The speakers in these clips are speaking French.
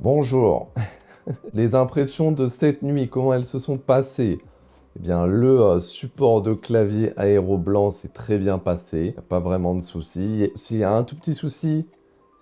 Bonjour. Les impressions de cette nuit, comment elles se sont passées? Eh bien, le support de clavier aéro blanc s'est très bien passé. Il n'y a pas vraiment de soucis. S'il y a un tout petit souci,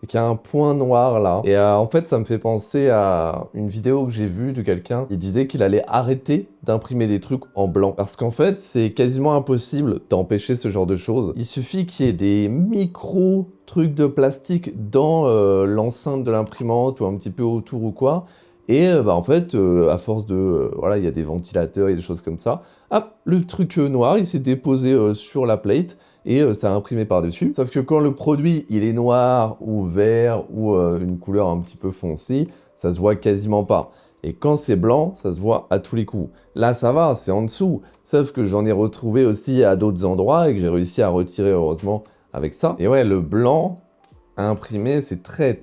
c'est qu'il y a un point noir là. Et en fait, ça me fait penser à une vidéo que j'ai vue de quelqu'un qui disait qu'il allait arrêter d'imprimer des trucs en blanc. Parce qu'en fait, c'est quasiment impossible d'empêcher ce genre de choses. Il suffit qu'il y ait des micros trucs de plastique dans l'enceinte de l'imprimante ou un petit peu autour ou quoi. Et en fait, à force de... voilà, il y a des ventilateurs, il y a des choses comme ça. Hop, le truc noir, il s'est déposé sur la plate et ça a imprimé par-dessus. Sauf que quand le produit, il est noir ou vert ou une couleur un petit peu foncée, ça se voit quasiment pas. Et quand c'est blanc, ça se voit à tous les coups. Là, ça va, c'est en dessous. Sauf que j'en ai retrouvé aussi à d'autres endroits et que j'ai réussi à retirer, heureusement, avec ça. Et ouais, le blanc à imprimer, c'est très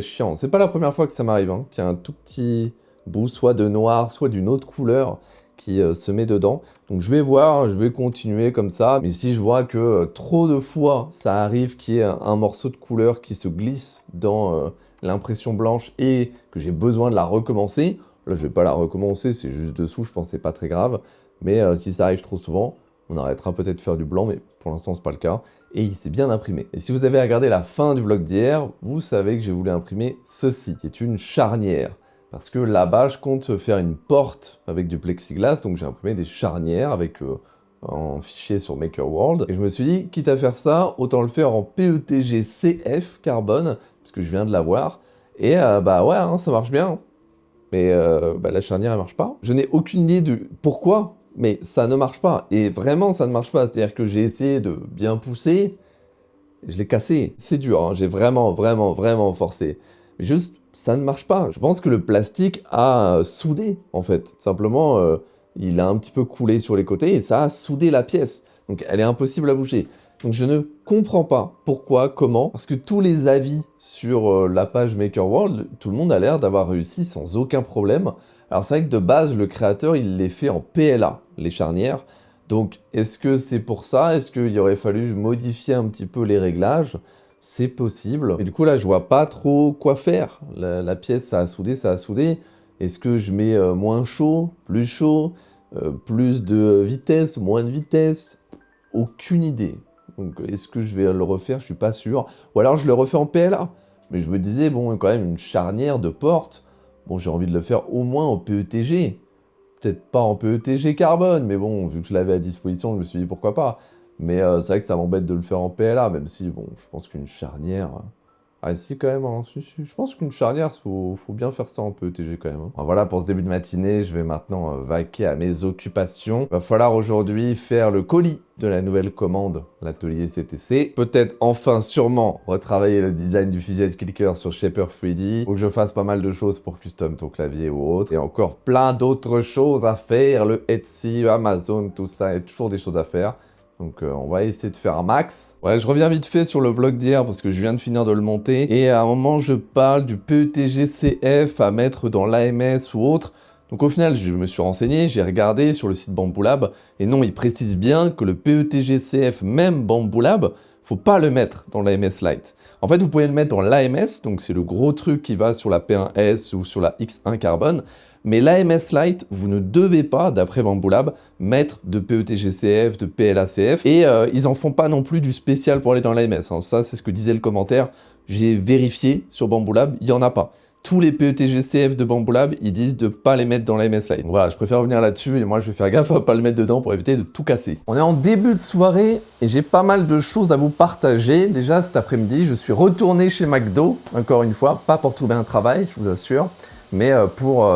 chiant. C'est pas la première fois que ça m'arrive, hein, qu'il y a un tout petit bout, soit de noir, soit d'une autre couleur qui se met dedans. Donc je vais voir, je vais continuer comme ça. Mais si je vois que trop de fois, ça arrive qu'il y ait un morceau de couleur qui se glisse dans l'impression blanche et que j'ai besoin de la recommencer, là je vais pas la recommencer, c'est juste dessous, je pense que c'est pas très grave. Mais si ça arrive trop souvent, on arrêtera peut-être de faire du blanc, mais pour l'instant c'est pas le cas. Et il s'est bien imprimé. Et si vous avez regardé la fin du vlog d'hier, vous savez que j'ai voulu imprimer ceci, qui est une charnière. Parce que là-bas, je compte faire une porte avec du plexiglas, donc j'ai imprimé des charnières avec un fichier sur Maker World. Et je me suis dit, quitte à faire ça, autant le faire en PETG CF carbone, parce que je viens de l'avoir. Et bah ouais, hein, ça marche bien. Mais la charnière, elle marche pas. Je n'ai aucune idée de pourquoi, mais ça ne marche pas. Et vraiment, ça ne marche pas. C'est-à-dire que j'ai essayé de bien pousser, et je l'ai cassé. C'est dur, hein. J'ai vraiment forcé. Mais juste, ça ne marche pas. Je pense que le plastique a soudé, en fait. Simplement, il a un petit peu coulé sur les côtés et ça a soudé la pièce. Donc, elle est impossible à bouger. Donc, je ne comprends pas pourquoi, comment, parce que tous les avis sur la page Maker World, tout le monde a l'air d'avoir réussi sans aucun problème. Alors, c'est vrai que de base, le créateur, il les fait en PLA, les charnières. Donc, est-ce que c'est pour ça? Est-ce qu'il aurait fallu modifier un petit peu les réglages? C'est possible. Et du coup, là, je vois pas trop quoi faire. La pièce, ça a soudé, ça a soudé. Est-ce que je mets moins chaud, plus de vitesse, moins de vitesse? Aucune idée. Donc, est-ce que je vais le refaire? Je suis pas sûr. Ou alors, je le refais en PLA. Mais je me disais, bon, quand même, une charnière de porte. Bon, j'ai envie de le faire au moins en PETG. Peut-être pas en PETG carbone, mais bon, vu que je l'avais à disposition, je me suis dit pourquoi pas. Mais c'est vrai que ça m'embête de le faire en PLA, même si, bon, je pense qu'une charnière... Ah si, quand même, hein. Si. Je pense qu'une charnière, faut bien faire ça en PETG quand même, hein. Alors, voilà, pour ce début de matinée, je vais maintenant vaquer à mes occupations. Va falloir aujourd'hui faire le colis de la nouvelle commande, l'atelier CTC. Peut-être enfin, sûrement, retravailler le design du fidget clicker sur Shaper 3D. Faut que je fasse pas mal de choses pour custom ton clavier ou autre. Et encore plein d'autres choses à faire, le Etsy, le Amazon, tout ça, il y a toujours des choses à faire. Donc on va essayer de faire un max. Ouais, je reviens vite fait sur le vlog d'hier parce que je viens de finir de le monter. Et à un moment, je parle du PETG CF à mettre dans l'AMS ou autre. Donc au final, je me suis renseigné, j'ai regardé sur le site Bamboo Lab. Et non, il précise bien que le PETG CF, même Bamboo Lab, faut pas le mettre dans l'AMS Lite. En fait, vous pouvez le mettre dans l'AMS, donc c'est le gros truc qui va sur la P1S ou sur la X1 Carbone. Mais l'AMS Lite, vous ne devez pas, d'après Bamboo Lab, mettre de PETG-CF, de PLA-CF. Et ils en font pas non plus du spécial pour aller dans l'AMS. Hein. Ça, c'est ce que disait le commentaire. J'ai vérifié sur Bamboo Lab, il n'y en a pas. Tous les PETG-CF de Bamboo Lab, ils disent de ne pas les mettre dans l'AMS Lite. Voilà, je préfère revenir là-dessus et moi, je vais faire gaffe à ne pas le mettre dedans pour éviter de tout casser. On est en début de soirée et j'ai pas mal de choses à vous partager. Déjà, cet après-midi, je suis retourné chez McDo, encore une fois, pas pour trouver un travail, je vous assure, mais pour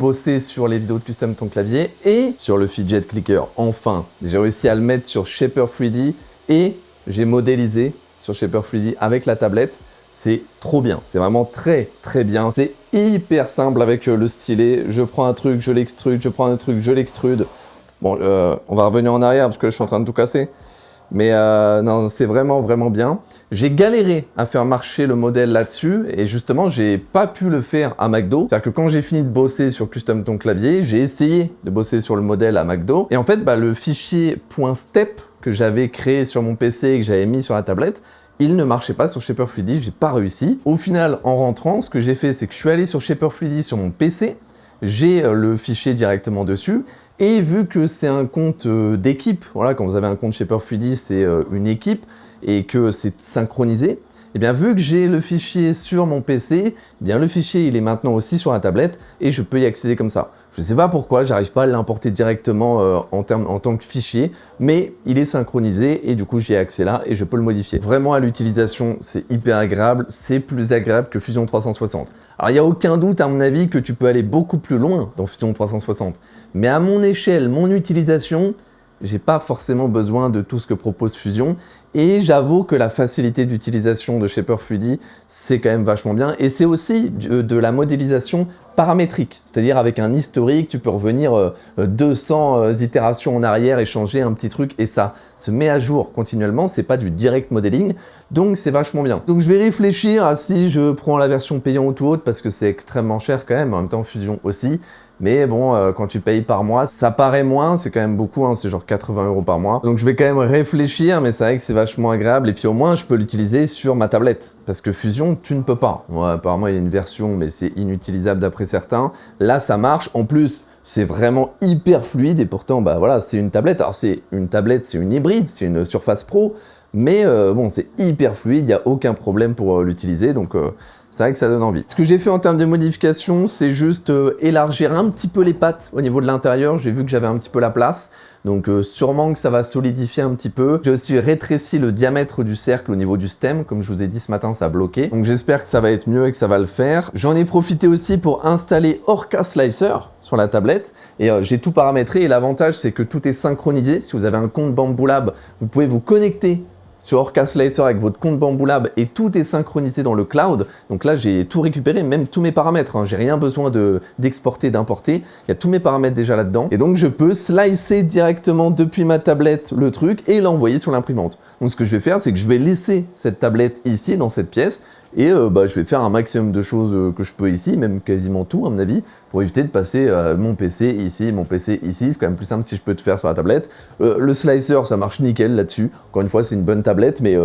bosser sur les vidéos de custom ton clavier et sur le fidget clicker. Enfin, j'ai réussi à le mettre sur Shaper 3D et j'ai modélisé sur Shaper 3D avec la tablette. C'est trop bien, c'est vraiment très bien. C'est hyper simple avec le stylet. Je prends un truc, je l'extrude, je prends un truc, je l'extrude. Bon, on va revenir en arrière parce que là, je suis en train de tout casser. Mais non, c'est vraiment bien. J'ai galéré à faire marcher le modèle là-dessus et justement, j'ai pas pu le faire à McDo. C'est-à-dire que quand j'ai fini de bosser sur Custom ton clavier, j'ai essayé de bosser sur le modèle à McDo. Et en fait, le fichier .step que j'avais créé sur mon PC et que j'avais mis sur la tablette, il ne marchait pas sur Shaper Fluidy, j'ai pas réussi. Au final, en rentrant, ce que j'ai fait, c'est que je suis allé sur Shaper Fluidy sur mon PC, j'ai le fichier directement dessus, et vu que c'est un compte d'équipe, voilà, quand vous avez un compte Shaper Fluidy, c'est une équipe, et que c'est synchronisé, et bien vu que j'ai le fichier sur mon PC, eh bien le fichier il est maintenant aussi sur la tablette, et je peux y accéder comme ça. Je ne sais pas pourquoi, j'arrive pas à l'importer directement en tant que fichier, mais il est synchronisé et du coup j'y ai accès là et je peux le modifier. Vraiment à l'utilisation, c'est hyper agréable, c'est plus agréable que Fusion 360. Alors il n'y a aucun doute à mon avis que tu peux aller beaucoup plus loin dans Fusion 360, mais à mon échelle, mon utilisation, j'ai pas forcément besoin de tout ce que propose Fusion et j'avoue que la facilité d'utilisation de Shaper Fluidy, c'est quand même vachement bien et c'est aussi de la modélisation paramétrique, c'est-à-dire avec un historique, tu peux revenir 200 itérations en arrière et changer un petit truc et ça se met à jour continuellement, c'est pas du direct modeling, donc c'est vachement bien. Donc je vais réfléchir à si je prends la version payante ou autre parce que c'est extrêmement cher quand même, en même temps Fusion aussi. Mais bon, quand tu payes par mois, ça paraît moins, c'est quand même beaucoup, hein, c'est genre 80 € par mois. Donc je vais quand même réfléchir, mais c'est vrai que c'est vachement agréable. Et puis au moins, je peux l'utiliser sur ma tablette. Parce que Fusion, tu ne peux pas. Ouais, apparemment, il y a une version, mais c'est inutilisable d'après certains. Là, ça marche. En plus, c'est vraiment hyper fluide. Et pourtant, bah voilà, c'est une tablette. Alors c'est une tablette, c'est une hybride, c'est une Surface Pro. Mais bon, c'est hyper fluide, il n'y a aucun problème pour l'utiliser. Donc c'est vrai que ça donne envie. Ce que j'ai fait en termes de modification, c'est juste élargir un petit peu les pattes au niveau de l'intérieur. J'ai vu que j'avais un petit peu la place. Donc sûrement que ça va solidifier un petit peu. J'ai aussi rétréci le diamètre du cercle au niveau du stem. Comme je vous ai dit ce matin, ça a bloqué. Donc j'espère que ça va être mieux et que ça va le faire. J'en ai profité aussi pour installer Orca Slicer sur la tablette. Et j'ai tout paramétré. Et l'avantage, c'est que tout est synchronisé. Si vous avez un compte Bamboo Lab, vous pouvez vous connecter sur Orca Slicer avec votre compte Bamboo Lab et tout est synchronisé dans le cloud. Donc là, j'ai tout récupéré, même tous mes paramètres. Hein. J'ai rien besoin d'exporter, d'importer. Il y a tous mes paramètres déjà là-dedans. Et donc, je peux slicer directement depuis ma tablette le truc et l'envoyer sur l'imprimante. Donc, ce que je vais faire, c'est que je vais laisser cette tablette ici, dans cette pièce. Et je vais faire un maximum de choses que je peux ici, même quasiment tout à mon avis, pour éviter de passer mon PC ici, mon PC ici. C'est quand même plus simple si je peux te faire sur la tablette. Le slicer, ça marche nickel là-dessus. Encore une fois, c'est une bonne tablette, mais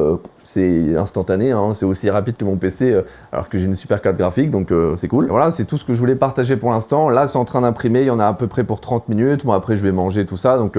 c'est instantané. Hein. C'est aussi rapide que mon PC, alors que j'ai une super carte graphique, donc c'est cool. Voilà, c'est tout ce que je voulais partager pour l'instant. Là, c'est en train d'imprimer. Il y en a à peu près pour 30 minutes. Moi, après, je vais manger tout ça, donc...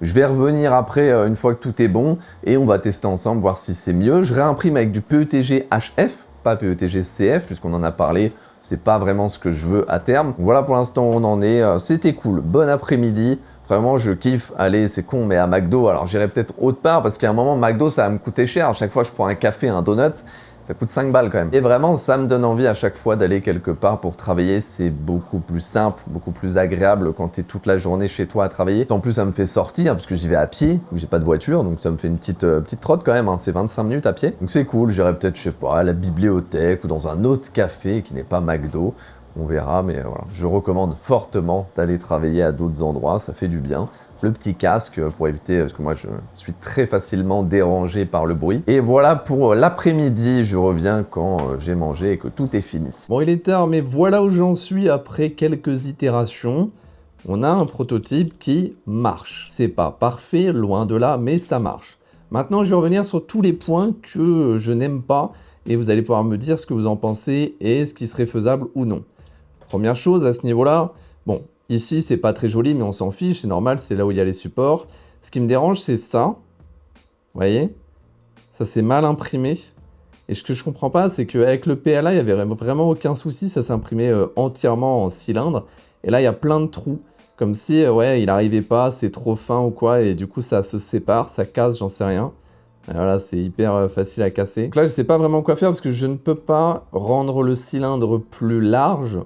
je vais revenir après une fois que tout est bon et on va tester ensemble, voir si c'est mieux. Je réimprime avec du PETG HF, pas PETG CF, puisqu'on en a parlé. C'est pas vraiment ce que je veux à terme. Voilà pour l'instant où on en est. C'était cool. Bon après-midi. Vraiment, je kiffe. Allez, c'est con, mais à McDo, alors j'irai peut-être autre part parce qu'à un moment, McDo, ça va me coûter cher. À chaque fois, je prends un café, un donut. Ça coûte 5 balles quand même. Et vraiment, ça me donne envie à chaque fois d'aller quelque part pour travailler. C'est beaucoup plus simple, beaucoup plus agréable quand tu es toute la journée chez toi à travailler. En plus, ça me fait sortir parce que j'y vais à pied, j'ai pas de voiture, donc ça me fait une petite trotte quand même. Hein. C'est 25 minutes à pied. Donc c'est cool. J'irai peut-être, je sais pas, à la bibliothèque ou dans un autre café qui n'est pas McDo. On verra, mais voilà. Je recommande fortement d'aller travailler à d'autres endroits. Ça fait du bien. Le petit casque pour éviter, parce que moi je suis très facilement dérangé par le bruit. Et voilà pour l'après-midi, je reviens quand j'ai mangé et que tout est fini. Bon, il est tard, mais voilà où j'en suis après quelques itérations. On a un prototype qui marche. C'est pas parfait, loin de là, mais ça marche. Maintenant, je vais revenir sur tous les points que je n'aime pas et vous allez pouvoir me dire ce que vous en pensez et ce qui serait faisable ou non. Première chose à ce niveau-là, bon, ici, c'est pas très joli, mais on s'en fiche, c'est normal, c'est là où il y a les supports. Ce qui me dérange, c'est ça. Vous voyez? Ça, c'est mal imprimé. Et ce que je comprends pas, c'est qu'avec le PLA, il n'y avait vraiment aucun souci. Ça s'imprimait entièrement en cylindre. Et là, il y a plein de trous. Comme si, ouais, il n'arrivait pas, c'est trop fin ou quoi. Et du coup, ça se sépare, ça casse, j'en sais rien. Et voilà, c'est hyper facile à casser. Donc là, je sais pas vraiment quoi faire parce que je ne peux pas rendre le cylindre plus large,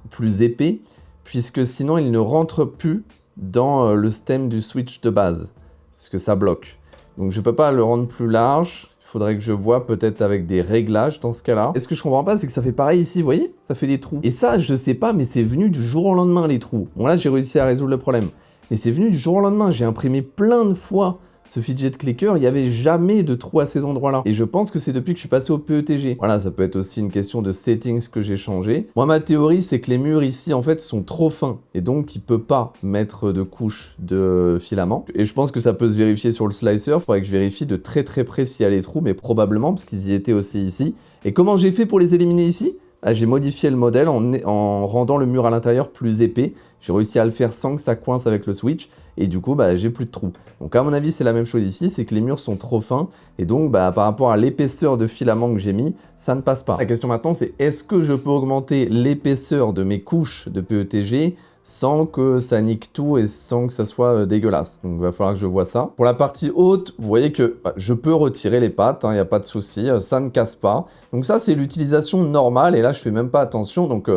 plus épais, puisque sinon il ne rentre plus dans le stem du switch de base, parce que ça bloque. Donc je ne peux pas le rendre plus large, il faudrait que je vois peut-être avec des réglages dans ce cas-là. Et ce que je comprends pas, c'est que ça fait pareil ici, vous voyez? Ça fait des trous. Et ça, je sais pas, mais c'est venu du jour au lendemain, les trous. Bon là, j'ai réussi à résoudre le problème. Mais c'est venu du jour au lendemain, j'ai imprimé plein de fois ce fidget clicker, il n'y avait jamais de trou à ces endroits-là. Et je pense que c'est depuis que je suis passé au PETG. Voilà, ça peut être aussi une question de settings que j'ai changé. Moi, ma théorie, c'est que les murs ici, en fait, sont trop fins. Et donc, il ne peut pas mettre de couche de filament. Et je pense que ça peut se vérifier sur le slicer. Il faudrait que je vérifie de très très près s'il y a les trous, mais probablement, parce qu'ils y étaient aussi ici. Et comment j'ai fait pour les éliminer ici? J'ai modifié le modèle en rendant le mur à l'intérieur plus épais. J'ai réussi à le faire sans que ça coince avec le switch. Et du coup, j'ai plus de trous. Donc à mon avis, c'est la même chose ici, c'est que les murs sont trop fins. Et donc, par rapport à l'épaisseur de filament que j'ai mis, ça ne passe pas. La question maintenant, c'est est-ce que je peux augmenter l'épaisseur de mes couches de PETG sans que ça nique tout et sans que ça soit dégueulasse. Donc il va falloir que je vois ça. Pour la partie haute, vous voyez que je peux retirer les pattes, il n'y a pas de souci, ça ne casse pas. Donc ça, c'est l'utilisation normale, et là, je fais même pas attention. Donc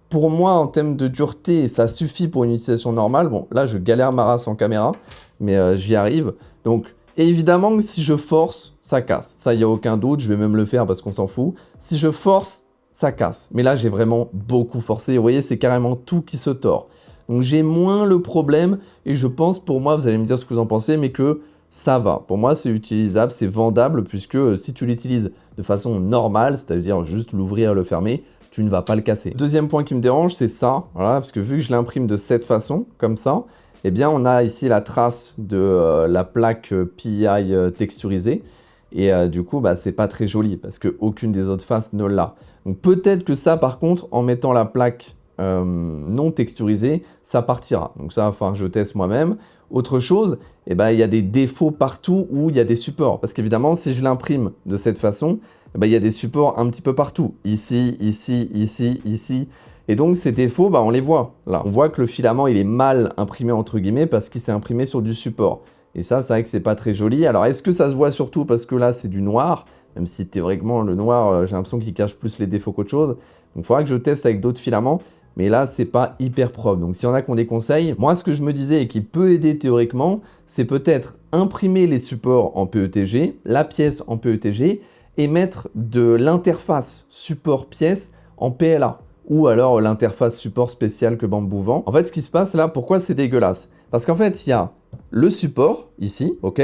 pour moi, en termes de dureté, ça suffit pour une utilisation normale. Bon, là, je galère ma race en caméra, mais j'y arrive. Donc évidemment que si je force, ça casse. Ça, il n'y a aucun doute, je vais même le faire parce qu'on s'en fout. Si je force, ça casse. Mais là, j'ai vraiment beaucoup forcé. Vous voyez, c'est carrément tout qui se tord. Donc j'ai moins le problème, et je pense, pour moi, vous allez me dire ce que vous en pensez, mais que ça va. Pour moi, c'est utilisable, c'est vendable, puisque si tu l'utilises de façon normale, c'est-à-dire juste l'ouvrir et le fermer, tu ne vas pas le casser. Deuxième point qui me dérange, c'est ça, voilà, parce que vu que je l'imprime de cette façon, comme ça, eh bien, on a ici la trace de la plaque PI texturisée, et du coup, c'est pas très joli, parce qu'aucune des autres faces ne l'a. Donc peut-être que ça, par contre, en mettant la plaque non texturisée, ça partira. Donc ça, enfin, je teste moi-même. Autre chose, il y a des défauts partout où il y a des supports. Parce qu'évidemment, si je l'imprime de cette façon, il y a des supports un petit peu partout. Ici, ici, ici, ici. Et donc, ces défauts, on les voit. Là, on voit que le filament, il est mal imprimé, entre guillemets, parce qu'il s'est imprimé sur du support. Et ça, c'est vrai que c'est pas très joli. Alors, est-ce que ça se voit surtout parce que là, c'est du noir? Même si théoriquement, le noir, j'ai l'impression qu'il cache plus les défauts qu'autre chose. Donc, il faudra que je teste avec d'autres filaments. Mais là, c'est pas hyper propre. Donc, s'il y en a qui ont des conseils, moi, ce que je me disais et qui peut aider théoriquement, c'est peut-être imprimer les supports en PETG, la pièce en PETG, et mettre de l'interface support-pièce en PLA. Ou alors l'interface support spéciale que Bamboo vend. En fait, ce qui se passe là, pourquoi c'est dégueulasse? Parce qu'en fait, il y a le support, ici, ok?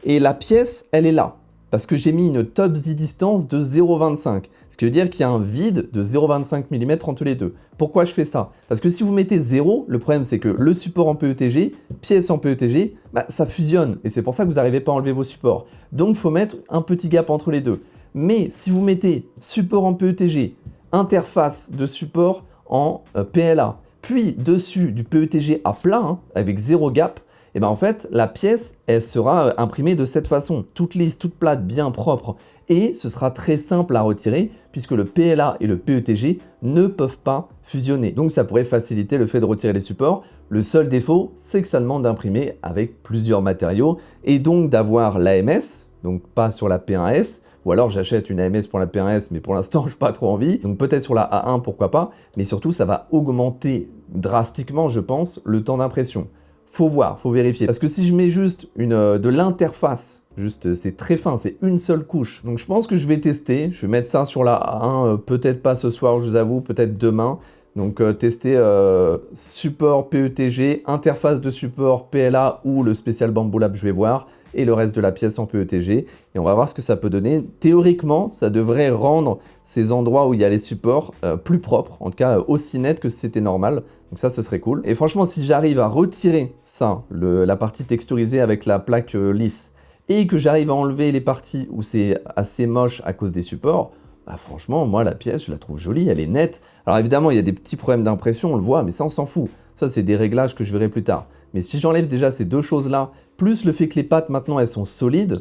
Et la pièce, elle est là. Parce que j'ai mis une top Z distance de 0,25. Ce qui veut dire qu'il y a un vide de 0,25 mm entre les deux. Pourquoi je fais ça? Parce que si vous mettez 0, le problème c'est que le support en PETG, pièce en PETG, ça fusionne. Et c'est pour ça que vous n'arrivez pas à enlever vos supports. Donc il faut mettre un petit gap entre les deux. Mais si vous mettez support en PETG, interface de support en PLA, puis dessus du PETG à plat, avec 0 gap, et en fait, la pièce, elle sera imprimée de cette façon, toute lisse, toute plate, bien propre. Et ce sera très simple à retirer, puisque le PLA et le PETG ne peuvent pas fusionner. Donc ça pourrait faciliter le fait de retirer les supports. Le seul défaut, c'est que ça demande d'imprimer avec plusieurs matériaux, et donc d'avoir l'AMS, donc pas sur la P1S, ou alors j'achète une AMS pour la P1S, mais pour l'instant, je n'ai pas trop envie. Donc peut-être sur la A1, pourquoi pas, mais surtout, ça va augmenter drastiquement, je pense, le temps d'impression. Faut voir, faut vérifier. Parce que si je mets juste de l'interface, juste c'est très fin, c'est une seule couche. Donc je pense que je vais tester. Je vais mettre ça sur la A1, peut-être pas ce soir, je vous avoue, peut-être demain. Donc tester support PETG, interface de support PLA ou le spécial Bamboo Lab, je vais voir. Et le reste de la pièce en PETG. Et on va voir ce que ça peut donner. Théoriquement, ça devrait rendre ces endroits où il y a les supports plus propres. En tout cas, aussi net que si c'était normal. Donc ça, ce serait cool. Et franchement, si j'arrive à retirer ça, la partie texturisée avec la plaque lisse, et que j'arrive à enlever les parties où c'est assez moche à cause des supports, franchement, moi, la pièce, je la trouve jolie, elle est nette. Alors évidemment, il y a des petits problèmes d'impression, on le voit, mais ça, on s'en fout. Ça, c'est des réglages que je verrai plus tard. Mais si j'enlève déjà ces deux choses-là, plus le fait que les pattes, maintenant, elles sont solides,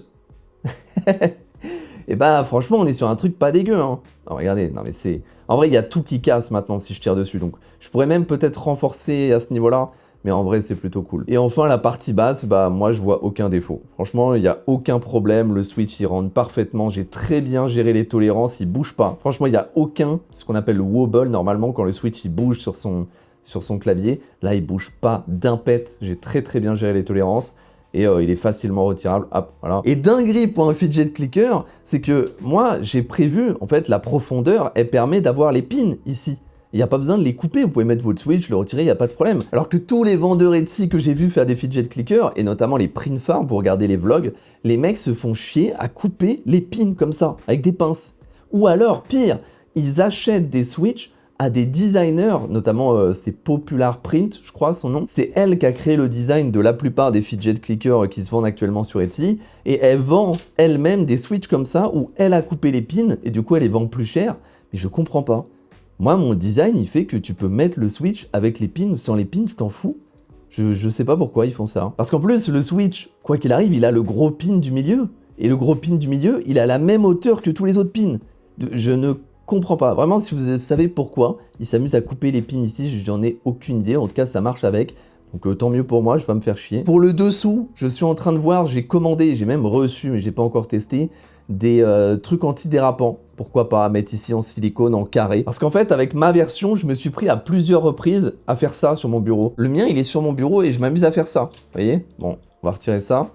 et franchement, on est sur un truc pas dégueu. Non, regardez, non mais c'est... En vrai, il y a tout qui casse maintenant si je tire dessus. Donc, je pourrais même peut-être renforcer à ce niveau-là. Mais en vrai, c'est plutôt cool. Et enfin, la partie basse, moi, je vois aucun défaut. Franchement, il n'y a aucun problème. Le switch, il rentre parfaitement. J'ai très bien géré les tolérances. Il bouge pas. Franchement, il n'y a aucun, ce qu'on appelle le wobble, normalement, quand le switch, il bouge sur son clavier. Là, il bouge pas d'un pet. J'ai très, très bien géré les tolérances. Et il est facilement retirable. Hop, voilà. Et dinguerie pour un fidget clicker, c'est que moi, j'ai prévu, en fait, la profondeur, elle permet d'avoir les pins ici. Il n'y a pas besoin de les couper, vous pouvez mettre votre switch, le retirer, il n'y a pas de problème. Alors que tous les vendeurs Etsy que j'ai vu faire des fidget clickers, et notamment les print farm, vous regardez les vlogs, les mecs se font chier à couper les pins comme ça, avec des pinces. Ou alors, pire, ils achètent des switches à des designers, notamment c'est Popular Print, je crois son nom. C'est elle qui a créé le design de la plupart des fidget clickers qui se vendent actuellement sur Etsy, et elle vend elle-même des switches comme ça, où elle a coupé les pins, et du coup elle les vend plus cher, mais je comprends pas. Moi, mon design, il fait que tu peux mettre le switch avec les pins ou sans les pins, tu t'en fous. Je sais pas pourquoi ils font ça. Parce qu'en plus, le switch, quoi qu'il arrive, il a le gros pin du milieu. Et le gros pin du milieu, il a la même hauteur que tous les autres pins. Je ne comprends pas. Vraiment, si vous savez pourquoi ils s'amusent à couper les pins ici, j'en ai aucune idée. En tout cas, ça marche avec. Donc tant mieux pour moi, je vais pas me faire chier. Pour le dessous, je suis en train de voir, j'ai commandé, j'ai même reçu, mais j'ai pas encore testé, des trucs antidérapants. Pourquoi pas mettre ici en silicone, en carré. Parce qu'en fait, avec ma version, je me suis pris à plusieurs reprises à faire ça sur mon bureau. Le mien, il est sur mon bureau et je m'amuse à faire ça. Vous voyez? Bon, on va retirer ça.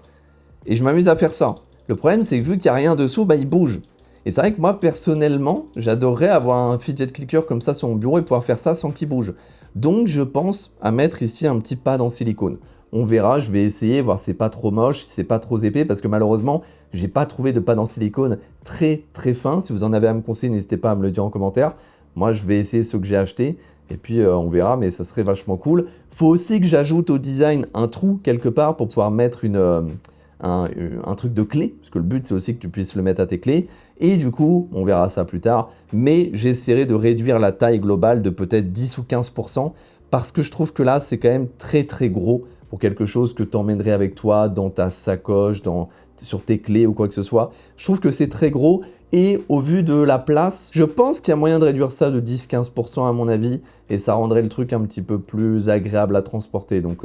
Et je m'amuse à faire ça. Le problème, c'est que vu qu'il n'y a rien dessous, bah il bouge. Et c'est vrai que moi, personnellement, j'adorerais avoir un fidget clicker comme ça sur mon bureau et pouvoir faire ça sans qu'il bouge. Donc, je pense à mettre ici un petit pad en silicone. On verra, je vais essayer, voir si c'est pas trop moche, si c'est pas trop épais, parce que malheureusement, j'ai pas trouvé de pad en silicone très fin. Si vous en avez à me conseiller, n'hésitez pas à me le dire en commentaire. Moi, je vais essayer ceux que j'ai achetés, et puis on verra, mais ça serait vachement cool. Faut aussi que j'ajoute au design un trou quelque part pour pouvoir mettre un truc de clé, parce que le but c'est aussi que tu puisses le mettre à tes clés, et du coup, on verra ça plus tard, mais j'essaierai de réduire la taille globale de peut-être 10 ou 15%, parce que je trouve que là, c'est quand même très gros pour quelque chose que tu emmènerais avec toi dans ta sacoche, sur tes clés ou quoi que ce soit. Je trouve que c'est très gros, et au vu de la place, je pense qu'il y a moyen de réduire ça de 10-15% à mon avis, et ça rendrait le truc un petit peu plus agréable à transporter, donc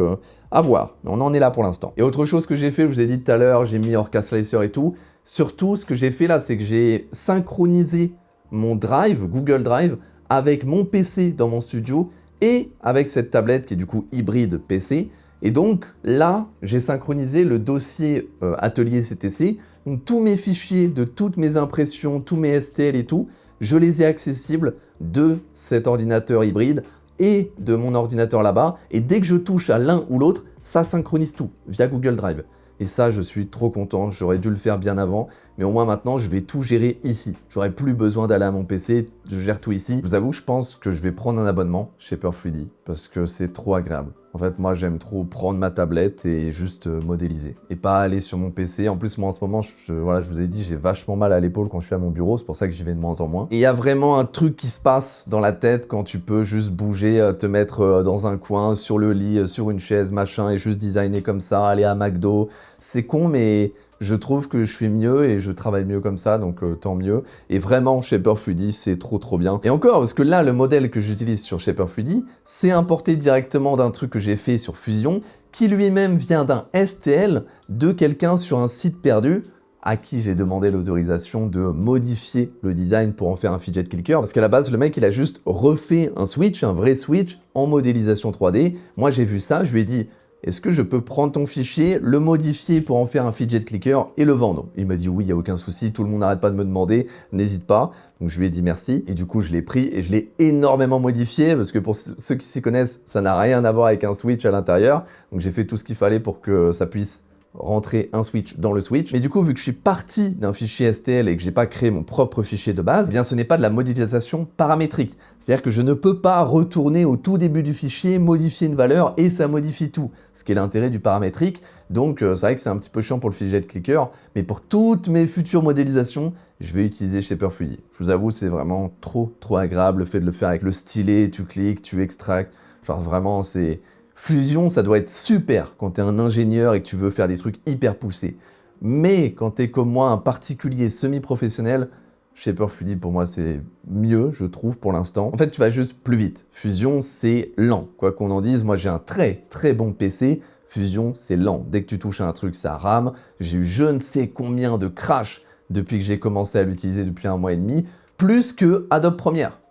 à voir. On en est là pour l'instant. Et autre chose que j'ai fait, je vous ai dit tout à l'heure, j'ai mis Orca Slicer et tout. Surtout, ce que j'ai fait là, c'est que j'ai synchronisé mon Drive, Google Drive, avec mon PC dans mon studio et avec cette tablette qui est du coup hybride PC. Et donc là, j'ai synchronisé le dossier Atelier CTC. Donc tous mes fichiers de toutes mes impressions, tous mes STL et tout, je les ai accessibles de cet ordinateur hybride et de mon ordinateur là-bas. Et dès que je touche à l'un ou l'autre, ça synchronise tout via Google Drive. Et ça, je suis trop content, j'aurais dû le faire bien avant, mais au moins maintenant, je vais tout gérer ici. J'aurai plus besoin d'aller à mon PC, je gère tout ici. Je vous avoue, je pense que je vais prendre un abonnement chez Perfluidi, parce que c'est trop agréable. En fait, moi, j'aime trop prendre ma tablette et juste modéliser, et pas aller sur mon PC. En plus, moi, en ce moment, voilà, je vous ai dit, j'ai vachement mal à l'épaule quand je suis à mon bureau, c'est pour ça que j'y vais de moins en moins. Et il y a vraiment un truc qui se passe dans la tête quand tu peux juste bouger, te mettre dans un coin, sur le lit, sur une chaise, machin, et juste designer comme ça, aller à McDo. C'est con, mais je trouve que je fais mieux et je travaille mieux comme ça, donc tant mieux. Et vraiment, chez Perfluidi, c'est trop bien. Et encore, parce que là, le modèle que j'utilise sur chez Perfluidi, c'est importé directement d'un truc que j'ai fait sur Fusion, qui lui-même vient d'un STL de quelqu'un sur un site perdu, à qui j'ai demandé l'autorisation de modifier le design pour en faire un fidget clicker, parce qu'à la base, le mec, il a juste refait un switch, un vrai switch, en modélisation 3D. Moi, j'ai vu ça, je lui ai dit, est-ce que je peux prendre ton fichier, le modifier pour en faire un fidget clicker et le vendre? Il m'a dit oui, il n'y a aucun souci, tout le monde n'arrête pas de me demander, n'hésite pas. Donc je lui ai dit merci, et du coup je l'ai pris et je l'ai énormément modifié, parce que pour ceux qui s'y connaissent, ça n'a rien à voir avec un switch à l'intérieur. Donc j'ai fait tout ce qu'il fallait pour que ça puisse rentrer un switch dans le switch. Mais du coup, vu que je suis parti d'un fichier STL et que j'ai pas créé mon propre fichier de base, eh bien ce n'est pas de la modélisation paramétrique. C'est-à-dire que je ne peux pas retourner au tout début du fichier, modifier une valeur et ça modifie tout. Ce qui est l'intérêt du paramétrique. Donc c'est vrai que c'est un petit peu chiant pour le fidget clicker, mais pour toutes mes futures modélisations, je vais utiliser chez Perfluidi. Je vous avoue, c'est vraiment trop agréable le fait de le faire avec le stylet, tu cliques, tu extractes. Genre vraiment, c'est... Fusion, ça doit être super quand tu es un ingénieur et que tu veux faire des trucs hyper poussés. Mais quand tu es comme moi, un particulier semi-professionnel, chez Perfluidi, pour moi, c'est mieux, je trouve, pour l'instant. En fait, tu vas juste plus vite. Fusion, c'est lent. Quoi qu'on en dise, moi, j'ai un très bon PC. Fusion, c'est lent. Dès que tu touches à un truc, ça rame. J'ai eu je ne sais combien de crash depuis que j'ai commencé à l'utiliser depuis 1 mois et demi, plus que Adobe Premiere.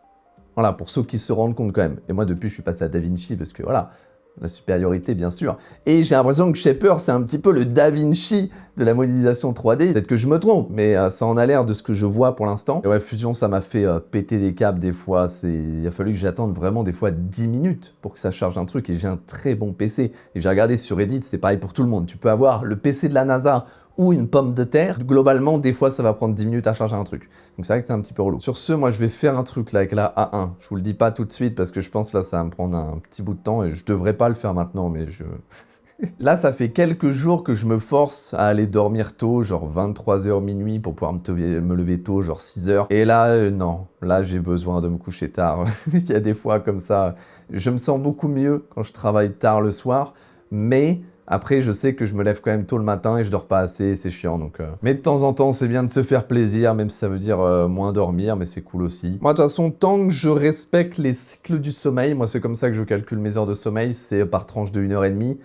Voilà, pour ceux qui se rendent compte quand même. Et moi, depuis, je suis passé à DaVinci parce que voilà, la supériorité bien sûr. Et j'ai l'impression que Shaper, c'est un petit peu le Da Vinci de la modélisation 3D. Peut-être que je me trompe, mais ça en a l'air de ce que je vois pour l'instant. Et ouais, Fusion, ça m'a fait péter des câbles des fois. Il a fallu que j'attende vraiment des fois 10 minutes pour que ça charge un truc. Et j'ai un très bon PC. Et j'ai regardé sur Reddit, c'est pareil pour tout le monde. Tu peux avoir le PC de la NASA ou une pomme de terre. Globalement, des fois, ça va prendre 10 minutes à charger un truc. Donc c'est vrai que c'est un petit peu relou. Sur ce, moi, je vais faire un truc là avec la A1. Je vous le dis pas tout de suite parce que je pense là, ça va me prendre un petit bout de temps et je devrais pas le faire maintenant, mais je... Là, ça fait quelques jours que je me force à aller dormir tôt, genre 23h minuit, pour pouvoir me lever tôt, genre 6h. Et là, non. Là, j'ai besoin de me coucher tard. Il y a des fois comme ça. Je me sens beaucoup mieux quand je travaille tard le soir, mais... Après, je sais que je me lève quand même tôt le matin et je dors pas assez, c'est chiant. Donc, Mais de temps en temps, c'est bien de se faire plaisir, même si ça veut dire moins dormir, mais c'est cool aussi. Moi, de toute façon, tant que je respecte les cycles du sommeil, moi, c'est comme ça que je calcule mes heures de sommeil, c'est par tranche de 1h30.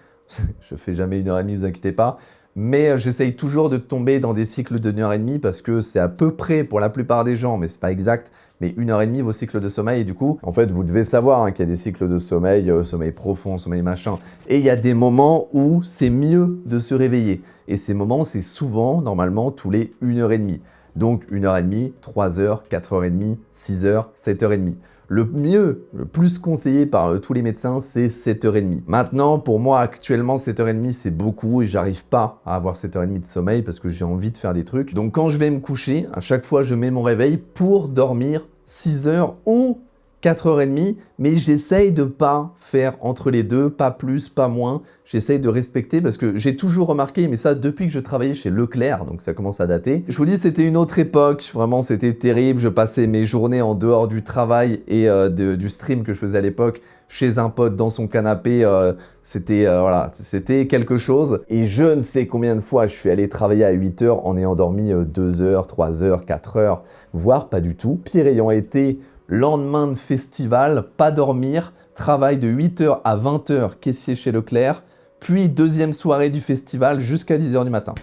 Je fais jamais 1h30, vous inquiétez pas. Mais j'essaye toujours de tomber dans des cycles de 1h30 parce que c'est à peu près pour la plupart des gens, mais c'est pas exact. Mais 1h30 vos cycles de sommeil et du coup, en fait, vous devez savoir qu'il y a des cycles de sommeil, sommeil profond, sommeil machin. Et il y a des moments où c'est mieux de se réveiller. Et ces moments, c'est souvent, normalement, tous les 1h30. Donc 1h30, 3h, 4h30, 6h, 7h30. Le mieux, le plus conseillé par tous les médecins, c'est 7h30. Maintenant, pour moi, actuellement, 7h30, c'est beaucoup et j'arrive pas à avoir 7h30 de sommeil parce que j'ai envie de faire des trucs. Donc, quand je vais me coucher, à chaque fois, je mets mon réveil pour dormir 6h ou 4h30, mais j'essaye de pas faire entre les deux, pas plus, pas moins. J'essaye de respecter parce que j'ai toujours remarqué, mais ça depuis que je travaillais chez Leclerc, donc ça commence à dater. Je vous dis, c'était une autre époque, vraiment c'était terrible. Je passais mes journées en dehors du travail et du stream que je faisais à l'époque chez un pote dans son canapé. Voilà, c'était quelque chose. Et je ne sais combien de fois je suis allé travailler à 8h en ayant dormi 2h, 3h, 4h, voire pas du tout. Pire ayant été lendemain de festival, pas dormir, travail de 8h à 20h, caissier chez Leclerc, puis deuxième soirée du festival jusqu'à 10h du matin.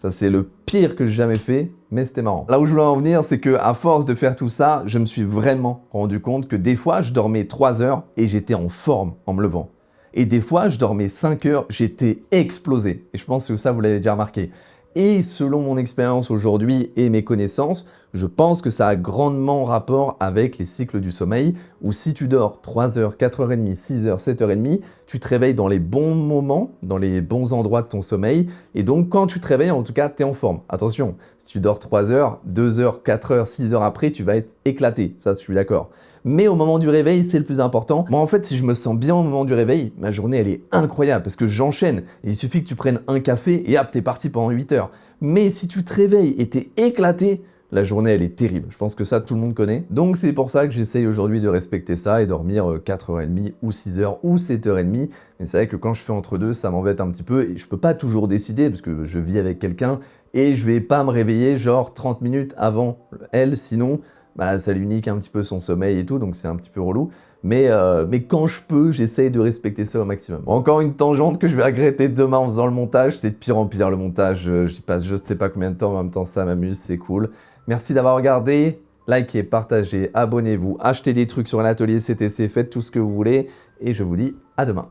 Ça, c'est le pire que j'ai jamais fait, mais c'était marrant. Là où je voulais en venir, c'est que à force de faire tout ça, je me suis vraiment rendu compte que des fois, je dormais 3 heures et j'étais en forme en me levant. Et des fois, je dormais 5 heures, j'étais explosé. Et je pense que ça, vous l'avez déjà remarqué. Et selon mon expérience aujourd'hui et mes connaissances, je pense que ça a grandement rapport avec les cycles du sommeil, où si tu dors 3h, 4h30, 6h, 7h30, tu te réveilles dans les bons moments, dans les bons endroits de ton sommeil, et donc quand tu te réveilles, en tout cas, tu es en forme. Attention, si tu dors 3h, 2h, 4h, 6h après, tu vas être éclaté, ça je suis d'accord. Mais au moment du réveil, c'est le plus important. Moi, en fait, si je me sens bien au moment du réveil, ma journée, elle est incroyable parce que j'enchaîne. Il suffit que tu prennes un café et hop, t'es parti pendant 8 heures. Mais si tu te réveilles et t'es éclaté, la journée, elle est terrible. Je pense que ça, tout le monde connaît. Donc, c'est pour ça que j'essaye aujourd'hui de respecter ça et dormir 4h30 ou 6h ou 7h30. Mais c'est vrai que quand je fais entre deux, ça m'embête un petit peu et je peux pas toujours décider parce que je vis avec quelqu'un et je vais pas me réveiller genre 30 minutes avant elle, sinon... bah, ça lui nique un petit peu son sommeil et tout, donc c'est un petit peu relou. Mais quand je peux, j'essaye de respecter ça au maximum. Encore une tangente que je vais regretter demain en faisant le montage, c'est de pire en pire le montage. J'y passe je sais pas combien de temps, en même temps ça m'amuse, c'est cool. Merci d'avoir regardé, likez, partagez, abonnez-vous, achetez des trucs sur l'atelier CTC, faites tout ce que vous voulez, et je vous dis à demain.